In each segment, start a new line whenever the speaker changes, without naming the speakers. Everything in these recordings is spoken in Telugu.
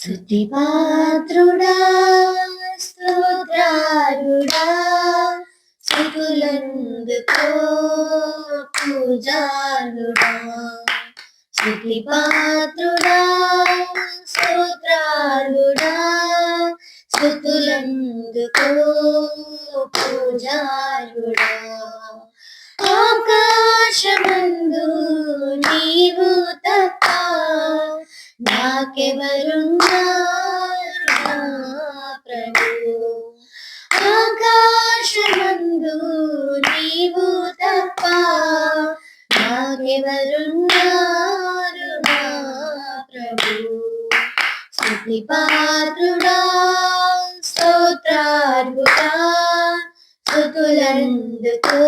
స్తుతిపాత్రుడా స్తోత్రారుడా స్తుతులందుకో పూజారుడా స్తుతిపాత్రుడా స్తోత్రారుడా స్తుతులందుకో పూజారుడా ఆకాశమందు నీవు తప్ప నాకెవరున్నారు నా ప్రభు. ఆకాశమందు నీవు తప్ప నాకెవరున్నారు నా ప్రభు. స్తుతిపాత్రుడా స్తోత్రార్హుడా స్తుతులందుకో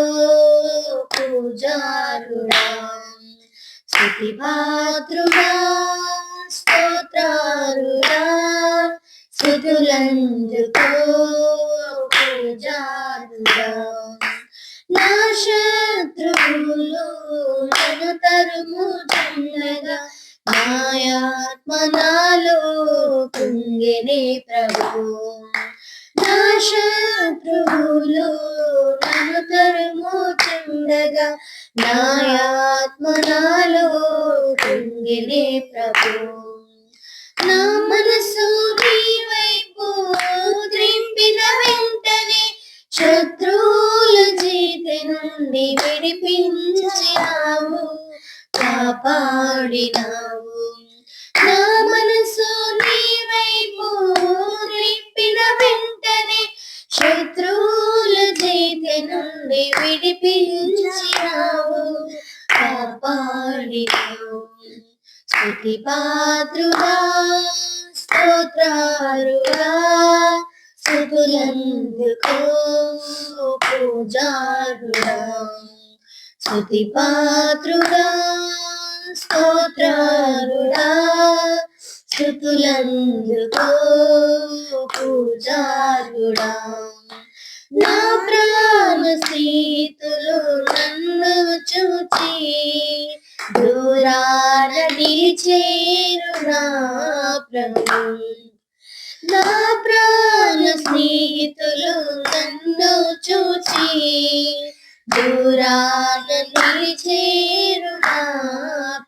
పూజారుడా స్తుతిపాత్రుడా స్తోత్రారుడా స్తుతులందుకో పూజారుడా. నా శత్రువులు నన్ను తరుముచుండగా నాయాత్మ నాలో కుంగెనే ప్రభు. నా శత్రువులు నన్ను తరుముచుండగా నాయాత్మ నాలో కుంగెనే ప్రభు. నా మనసు నీ వైపు త్రింపిన వెంటనే శత్రువుల చేతి నుండి విడిపించినావు, కాపాడినావు. నా మనసు నీ వైపు త్రింపిన వెంటనే శత్రువుల చేతి నుండి విడిపించినావు, కాపాడినావు. స్తుతిపాత్రుడా స్తోత్రారుడా స్తుతులందుకో పూజారుడా స్తుతిపాత్రుడా స్తోత్రారుడా స్తుతులందుకో పూజారుడా. నా ప్రాణ స్నేహితులు నన్ను చూచి దూరాన నిలిచేరు నా ప్రభు. నా ప్రాణ స్నేహితులు నన్ను చూచి దూరాన నిలిచేరు నా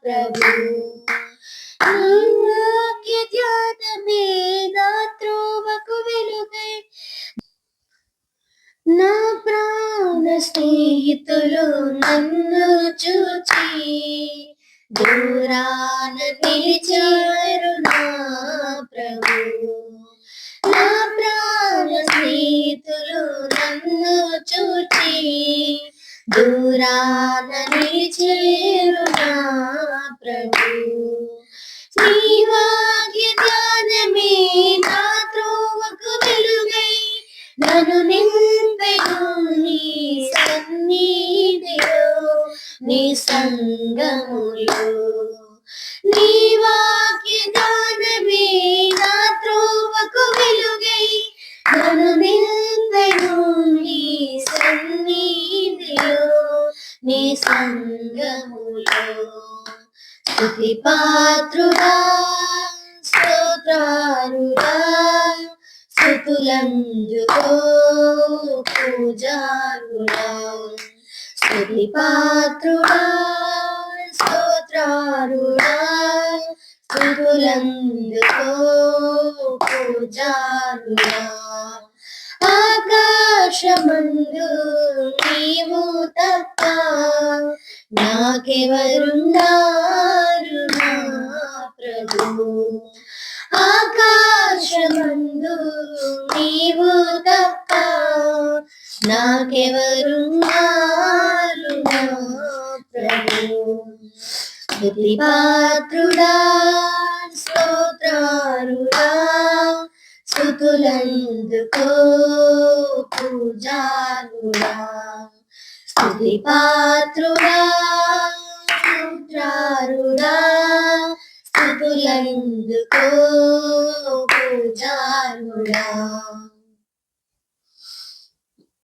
ప్రభు. వాక్య ధ్యానమే నా త్రోవకు వెలుగై, నా ప్రాణ స్నేహితులు నన్ను చూచి దూరాన నిలిచారు నా ప్రభు. నా ప్రాణ స్నేహితులు నన్ను చూచి దూరాన నిలిచారు నా ప్రభు. నీ వాక్య ధ్యానమే నా త్రోవకు వెలుగై నన్ను నింపెను నీ సన్నిధిలో నీ సంగములో. నీ వాక్య ధ్యానమే నా త్రోవకు వెలుగై నన్ను నింపెను నీ సన్నిధిలో నీ సంగములో. స్తుతిపాత్రుడా స్తోత్రారుడా స్తుతులందుకో పూజారుడా స్తుతిపాత్రుడా స్తోత్రారుడా స్తుతులందుకో పూజారుడా. ఆకాశమందు నీవు తప్ప నాకెవరున్నారు నా ప్రభు. ఆకాశమందు నీవు తప్ప నాకెవరున్నారు నా ప్రభు. స్తుతిపాత్రుడా స్తోత్రారుడా స్తుతులందుకో పూజారుడా స్తుతిపాత్రుడా స్తోత్రారుడా స్తుతులందుకో పూజారుడా.